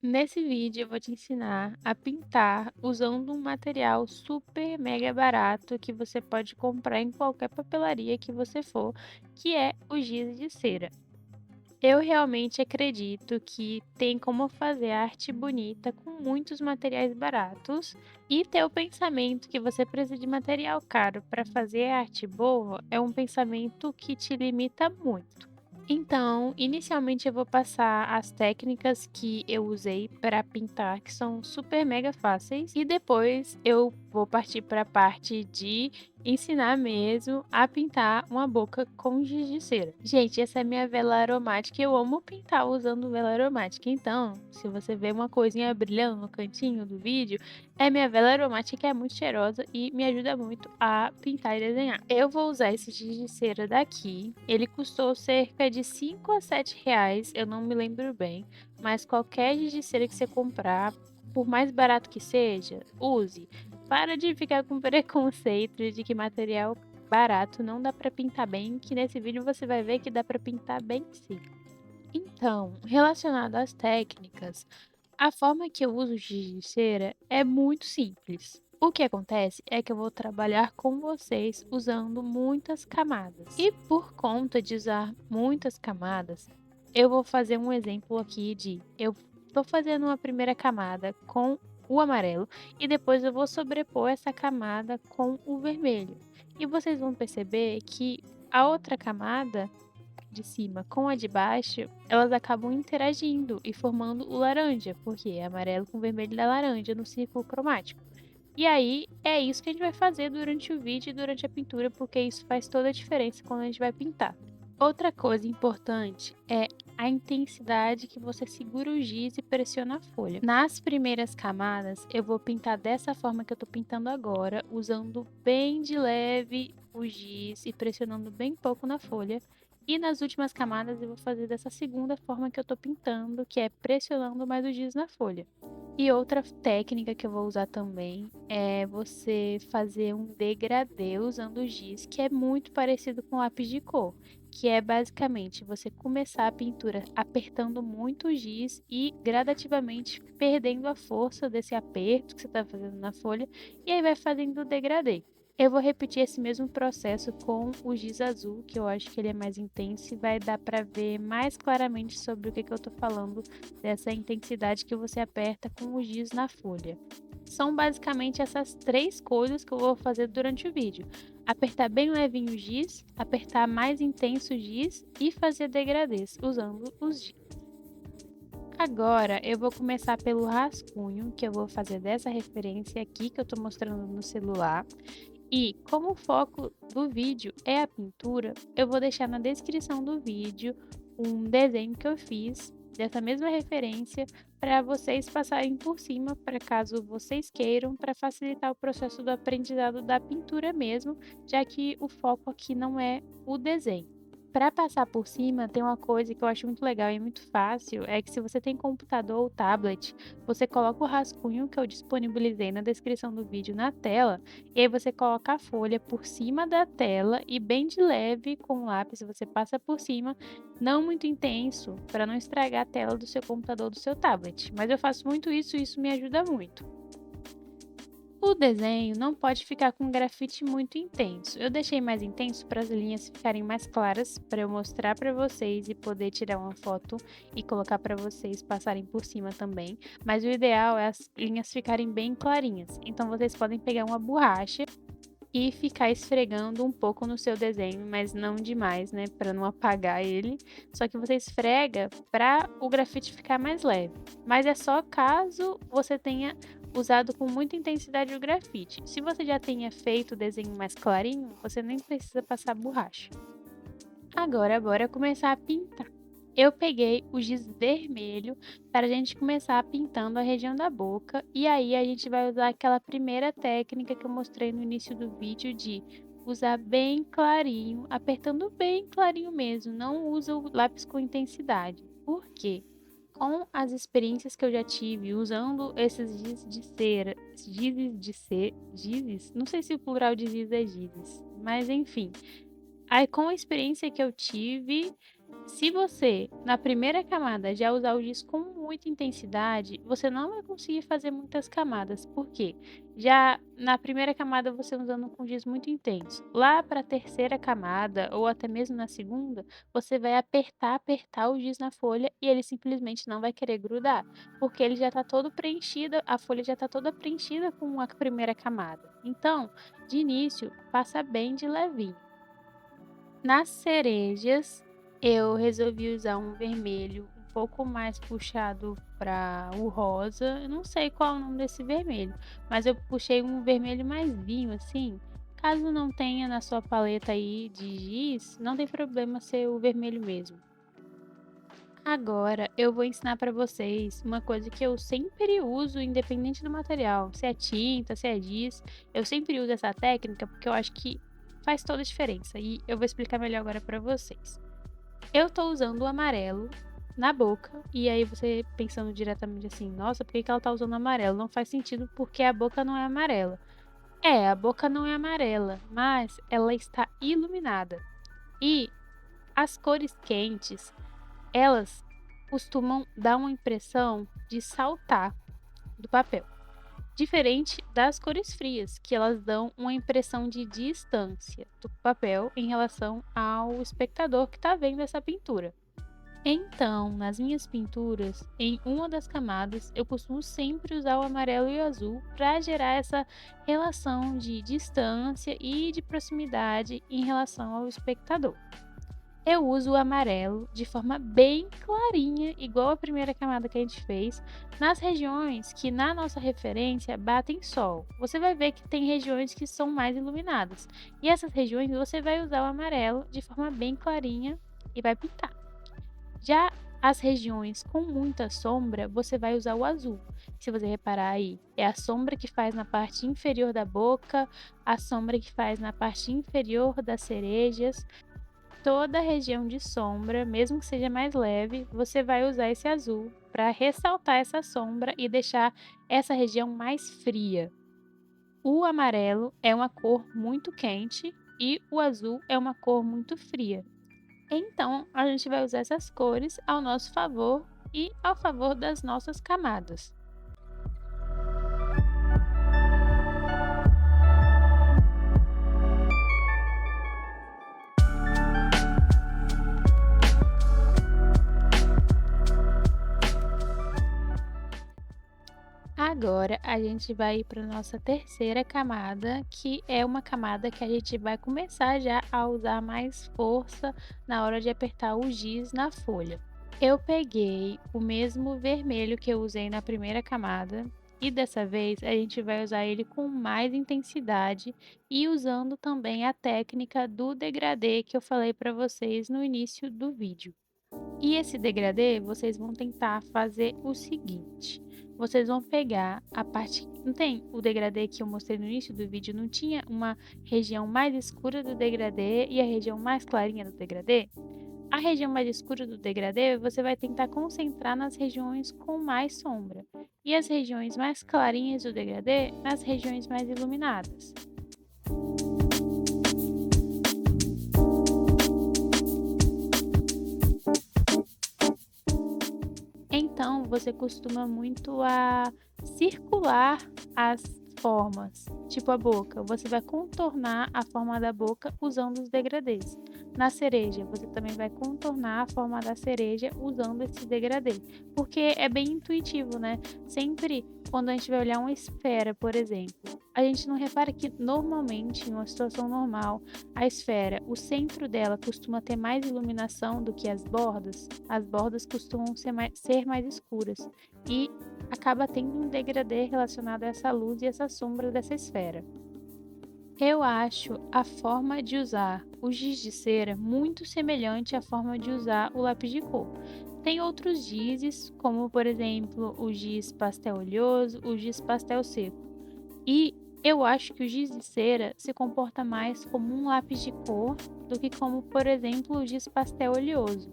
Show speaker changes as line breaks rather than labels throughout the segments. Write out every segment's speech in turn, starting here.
Nesse vídeo eu vou te ensinar a pintar usando um material super mega barato que você pode comprar em qualquer papelaria que você for, que é o giz de cera. Eu realmente acredito que tem como fazer arte bonita com muitos materiais baratos e ter o pensamento que você precisa de material caro para fazer arte boa é um pensamento que te limita muito. Então, inicialmente eu vou passar as técnicas que eu usei para pintar, que são super mega fáceis, e depois eu vou partir para a parte de ensinar mesmo a pintar uma boca com giz de cera. Gente, essa é minha vela aromática e eu amo pintar usando vela aromática. Então, se você vê uma coisinha brilhando no cantinho do vídeo, é minha vela aromática que é muito cheirosa e me ajuda muito a pintar e desenhar. Eu vou usar esse giz de cera daqui. Ele custou cerca de 5 a 7 reais, eu não me lembro bem. Mas qualquer giz de cera que você comprar, por mais barato que seja, use. Para de ficar com preconceito de que material barato não dá para pintar bem, que nesse vídeo você vai ver que dá para pintar bem sim. Então, relacionado às técnicas, a forma que eu uso o giz de cera é muito simples. O que acontece é que eu vou trabalhar com vocês usando muitas camadas. E por conta de usar muitas camadas, eu vou fazer um exemplo aqui de eu estou fazendo uma primeira camada com o amarelo e depois eu vou sobrepor essa camada com o vermelho. E vocês vão perceber que a outra camada de cima com a de baixo, elas acabam interagindo e formando o laranja, porque é amarelo com vermelho da laranja no círculo cromático. E aí, é isso que a gente vai fazer durante o vídeo e durante a pintura, porque isso faz toda a diferença quando a gente vai pintar. Outra coisa importante é a intensidade que você segura o giz e pressiona a folha. Nas primeiras camadas, eu vou pintar dessa forma que eu tô pintando agora, usando bem de leve o giz e pressionando bem pouco na folha. E nas últimas camadas eu vou fazer dessa segunda forma que eu tô pintando, que é pressionando mais o giz na folha. E outra técnica que eu vou usar também é você fazer um degradê usando o giz, que é muito parecido com lápis de cor, que é basicamente você começar a pintura apertando muito o giz e gradativamente perdendo a força desse aperto que você está fazendo na folha, e aí vai fazendo o degradê. Eu vou repetir esse mesmo processo com o giz azul, que eu acho que ele é mais intenso e vai dar para ver mais claramente sobre o que eu estou falando dessa intensidade que você aperta com o giz na folha. São basicamente essas três coisas que eu vou fazer durante o vídeo: apertar bem levinho o giz, apertar mais intenso o giz e fazer degradês usando os giz. Agora eu vou começar pelo rascunho, que eu vou fazer dessa referência aqui que eu estou mostrando no celular. E como o foco do vídeo é a pintura, eu vou deixar na descrição do vídeo um desenho que eu fiz dessa mesma referência para vocês passarem por cima, para caso vocês queiram, para facilitar o processo do aprendizado da pintura mesmo, já que o foco aqui não é o desenho. Para passar por cima, tem uma coisa que eu acho muito legal e muito fácil, é que se você tem computador ou tablet, você coloca o rascunho que eu disponibilizei na descrição do vídeo na tela, e aí você coloca a folha por cima da tela e bem de leve com o lápis você passa por cima, não muito intenso, para não estragar a tela do seu computador ou do seu tablet. Mas eu faço muito isso e isso me ajuda muito. O desenho não pode ficar com um grafite muito intenso. Eu deixei mais intenso para as linhas ficarem mais claras, para eu mostrar para vocês e poder tirar uma foto e colocar para vocês passarem por cima também. Mas o ideal é as linhas ficarem bem clarinhas. Então vocês podem pegar uma borracha e ficar esfregando um pouco no seu desenho, mas não demais, né, para não apagar ele. Só que você esfrega para o grafite ficar mais leve. Mas é só caso você tenha usado com muita intensidade o grafite. Se você já tenha feito o desenho mais clarinho, você nem precisa passar borracha. Agora, bora começar a pintar. Eu peguei o giz vermelho para a gente começar pintando a região da boca, e aí a gente vai usar aquela primeira técnica que eu mostrei no início do vídeo de usar bem clarinho, apertando bem clarinho mesmo, não usa o lápis com intensidade. Por quê? Com as experiências que eu já tive usando esses giz de cera, gizes, não sei se o plural de giz é gizes, mas enfim. Aí com a experiência que eu tive, Se você, na primeira camada, já usar o giz com muita intensidade, você não vai conseguir fazer muitas camadas. Por quê? Já na primeira camada, você usando com giz muito intenso. Lá para a terceira camada, ou até mesmo na segunda, você vai apertar, apertar o giz na folha e ele simplesmente não vai querer grudar, porque ele já está todo preenchido, a folha já está toda preenchida com a primeira camada. Então, de início, passa bem de levinho. Nas cerejas, eu resolvi usar um vermelho um pouco mais puxado para o rosa, eu não sei qual é o nome desse vermelho, mas eu puxei um vermelho mais vinho, assim. Caso não tenha na sua paleta aí de giz, não tem problema ser o vermelho mesmo. Agora eu vou ensinar para vocês uma coisa que eu sempre uso, independente do material, se é tinta, se é giz, eu sempre uso essa técnica porque eu acho que faz toda a diferença e eu vou explicar melhor agora para vocês. Eu tô usando o amarelo na boca, e aí você pensando diretamente assim: "Nossa, por que que ela tá usando amarelo?". Não faz sentido, porque a boca não é amarela. É, a boca não é amarela, mas ela está iluminada. E as cores quentes, elas costumam dar uma impressão de saltar do papel, diferente das cores frias, que elas dão uma impressão de distância do papel em relação ao espectador que está vendo essa pintura. Então, nas minhas pinturas, em uma das camadas, eu costumo sempre usar o amarelo e o azul para gerar essa relação de distância e de proximidade em relação ao espectador. Eu uso o amarelo de forma bem clarinha, igual a primeira camada que a gente fez, nas regiões que na nossa referência batem sol. Você vai ver que tem regiões que são mais iluminadas. E essas regiões você vai usar o amarelo de forma bem clarinha e vai pintar. Já as regiões com muita sombra, você vai usar o azul. Se você reparar aí, é a sombra que faz na parte inferior da boca, a sombra que faz na parte inferior das cerejas. Toda a região de sombra, mesmo que seja mais leve, você vai usar esse azul para ressaltar essa sombra e deixar essa região mais fria. O amarelo é uma cor muito quente e o azul é uma cor muito fria. Então, a gente vai usar essas cores ao nosso favor e ao favor das nossas camadas. Agora, a gente vai ir para nossa terceira camada, que é uma camada que a gente vai começar já a usar mais força na hora de apertar o giz na folha. Eu peguei o mesmo vermelho que eu usei na primeira camada e dessa vez a gente vai usar ele com mais intensidade e usando também a técnica do degradê que eu falei para vocês no início do vídeo. E esse degradê, vocês vão tentar fazer o seguinte: vocês vão pegar a parte, não tem o degradê que eu mostrei no início do vídeo, não tinha uma região mais escura do degradê e a região mais clarinha do degradê? A região mais escura do degradê, você vai tentar concentrar nas regiões com mais sombra, e as regiões mais clarinhas do degradê nas regiões mais iluminadas. Então, você costuma muito a circular as formas, tipo a boca. Você vai contornar a forma da boca usando os degradês. Na cereja, você também vai contornar a forma da cereja usando esse degradê, porque é bem intuitivo, né? Sempre quando a gente vai olhar uma esfera, por exemplo, a gente não repara que normalmente, em uma situação normal, a esfera, o centro dela costuma ter mais iluminação do que as bordas. As bordas costumam ser mais escuras e acaba tendo um degradê relacionado a essa luz e essa sombra dessa esfera. Eu acho a forma de usar o giz de cera muito semelhante à forma de usar o lápis de cor. Tem outros gizes, como por exemplo o giz pastel oleoso, o giz pastel seco. E eu acho que o giz de cera se comporta mais como um lápis de cor do que como, por exemplo, o giz pastel oleoso.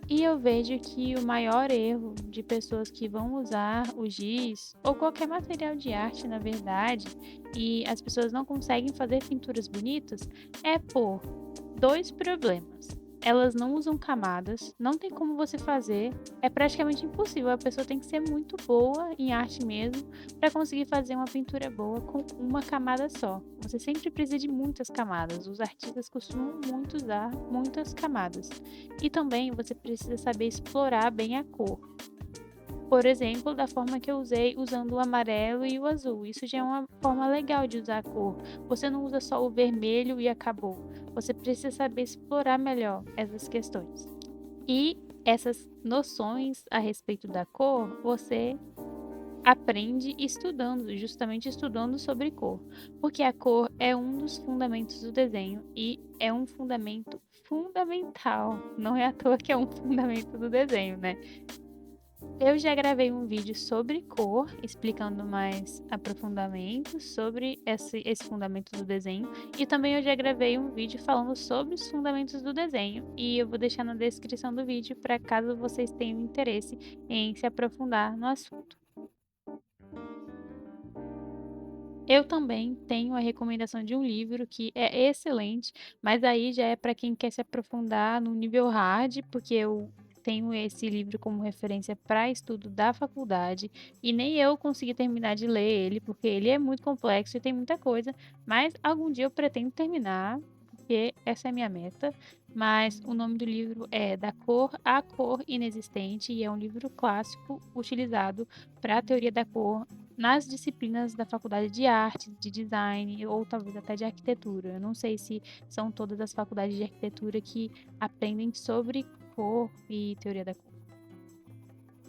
E eu vejo que o maior erro de pessoas que vão usar o giz, ou qualquer material de arte, na verdade, e as pessoas não conseguem fazer pinturas bonitas, é por dois problemas. elas não usam camadas, não tem como você fazer, é praticamente impossível, a pessoa tem que ser muito boa em arte mesmo para conseguir fazer uma pintura boa com uma camada só. Você sempre precisa de muitas camadas, os artistas costumam muito usar muitas camadas. E também você precisa saber explorar bem a cor. Por exemplo, da forma que eu usei usando o amarelo e o azul. Isso já é uma forma legal de usar a cor. Você não usa só o vermelho e acabou. Você precisa saber explorar melhor essas questões. E essas noções a respeito da cor, você aprende estudando, justamente estudando sobre cor. Porque a cor é um dos fundamentos do desenho e é um fundamento fundamental. Não é à toa que é um fundamento do desenho, né? Eu já gravei um vídeo sobre cor, explicando mais aprofundamento sobre esse fundamento do desenho. E também eu já gravei um vídeo falando sobre os fundamentos do desenho. E eu vou deixar na descrição do vídeo para caso vocês tenham interesse em se aprofundar no assunto. Eu também tenho a recomendação de um livro que é excelente, mas aí já é para quem quer se aprofundar no nível hard, porque eu tenho esse livro como referência para estudo da faculdade e nem eu consegui terminar de ler ele, porque ele é muito complexo e tem muita coisa, mas algum dia eu pretendo terminar, porque essa é a minha meta. Mas o nome do livro é Da Cor à Cor Inexistente e é um livro clássico utilizado para a teoria da cor nas disciplinas da faculdade de arte, de design ou talvez até de arquitetura. Eu não sei se são todas as faculdades de arquitetura que aprendem sobre cor e teoria da cor.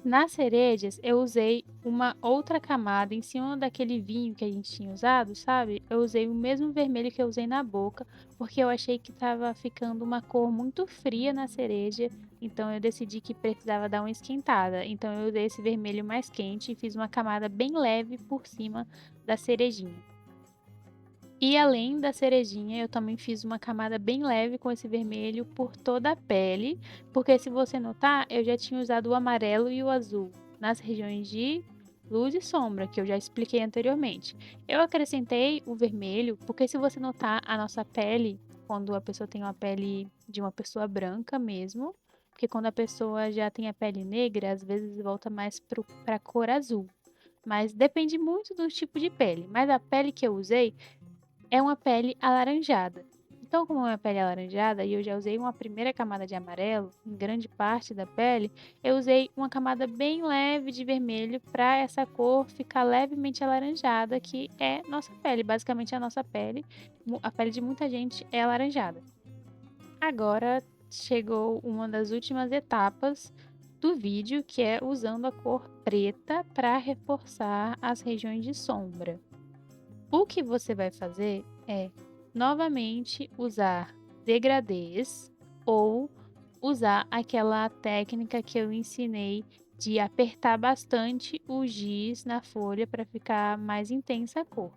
Nas cerejas, eu usei uma outra camada em cima daquele vinho que a gente tinha usado, sabe? Eu usei o mesmo vermelho que eu usei na boca, porque eu achei que estava ficando uma cor muito fria na cereja, então eu decidi que precisava dar uma esquentada. Então eu usei esse vermelho mais quente e fiz uma camada bem leve por cima da cerejinha. E além da cerejinha, eu também fiz uma camada bem leve com esse vermelho por toda a pele, porque se você notar, eu já tinha usado o amarelo e o azul nas regiões de luz e sombra, que eu já expliquei anteriormente. Eu acrescentei o vermelho, porque se você notar a nossa pele, quando a pessoa tem uma pele de uma pessoa branca mesmo, porque quando a pessoa já tem a pele negra, às vezes volta mais para a cor azul. Mas depende muito do tipo de pele. Mas a pele que eu usei é uma pele alaranjada. Então, como é uma pele alaranjada e eu já usei uma primeira camada de amarelo em grande parte da pele, eu usei uma camada bem leve de vermelho para essa cor ficar levemente alaranjada, que é nossa pele. Basicamente, a nossa pele, a pele de muita gente é alaranjada. Agora chegou uma das últimas etapas do vídeo, que é usando a cor preta para reforçar as regiões de sombra. O que você vai fazer é novamente usar degradês ou usar aquela técnica que eu ensinei de apertar bastante o giz na folha para ficar mais intensa a cor.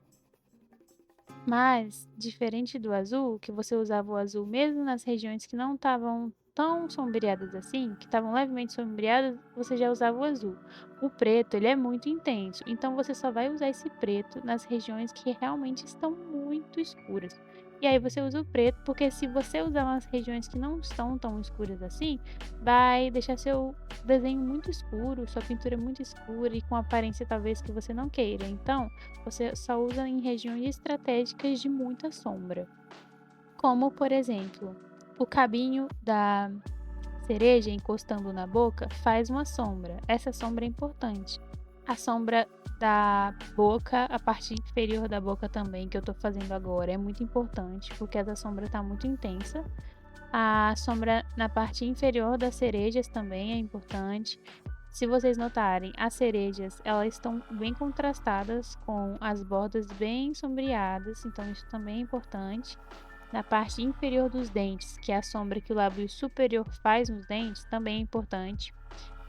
Mas, diferente do azul, que você usava o azul mesmo nas regiões que não estavam tão sombreadas assim, que estavam levemente sombreadas, você já usava o azul. O preto, ele é muito intenso, então você só vai usar esse preto nas regiões que realmente estão muito escuras. E aí você usa o preto, porque se você usar nas regiões que não estão tão escuras assim, vai deixar seu desenho muito escuro, sua pintura muito escura e com aparência talvez que você não queira. Então, você só usa em regiões estratégicas de muita sombra, como por exemplo, o cabinho da cereja encostando na boca faz uma sombra. Essa sombra é importante. A sombra da boca, a parte inferior da boca também, que eu tô fazendo agora, é muito importante, porque essa sombra tá muito intensa. A sombra na parte inferior das cerejas também é importante. Se vocês notarem, as cerejas, elas estão bem contrastadas com as bordas bem sombreadas, então isso também é importante. Na parte inferior dos dentes, que é a sombra que o lábio superior faz nos dentes, também é importante.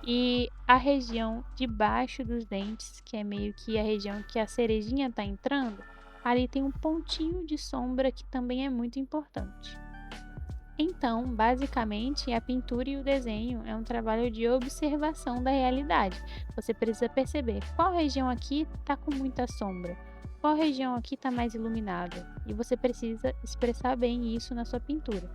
E a região de baixo dos dentes, que é meio que a região que a cerejinha está entrando, ali tem um pontinho de sombra que também é muito importante. Então, basicamente, a pintura e o desenho é um trabalho de observação da realidade. Você precisa perceber qual região aqui está com muita sombra, qual região aqui está mais iluminada, e você precisa expressar bem isso na sua pintura.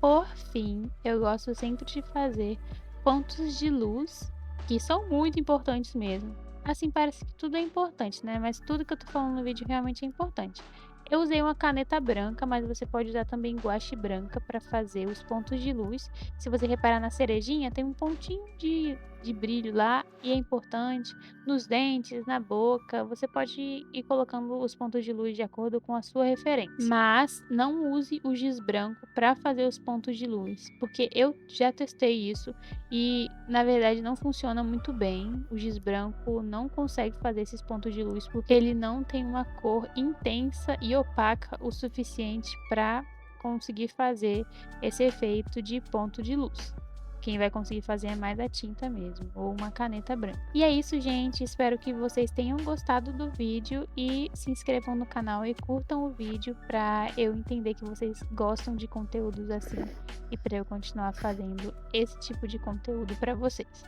Por fim, eu gosto sempre de fazer pontos de luz, que são muito importantes mesmo. Assim, parece que tudo é importante, né, mas tudo que eu tô falando no vídeo realmente é importante. Eu usei uma caneta branca, mas você pode usar também guache branca para fazer os pontos de luz. Se você reparar na cerejinha, tem um pontinho de brilho lá e é importante. Nos dentes, na boca, você pode ir colocando os pontos de luz de acordo com a sua referência. Mas não use o giz branco para fazer os pontos de luz, porque eu já testei isso e, na verdade, não funciona muito bem. O giz branco não consegue fazer esses pontos de luz, porque ele não tem uma cor intensa e opaca o suficiente para conseguir fazer esse efeito de ponto de luz. Quem vai conseguir fazer é mais a tinta mesmo, ou uma caneta branca. E é isso, gente. Espero que vocês tenham gostado do vídeo e se inscrevam no canal e curtam o vídeo para eu entender que vocês gostam de conteúdos assim e para eu continuar fazendo esse tipo de conteúdo para vocês.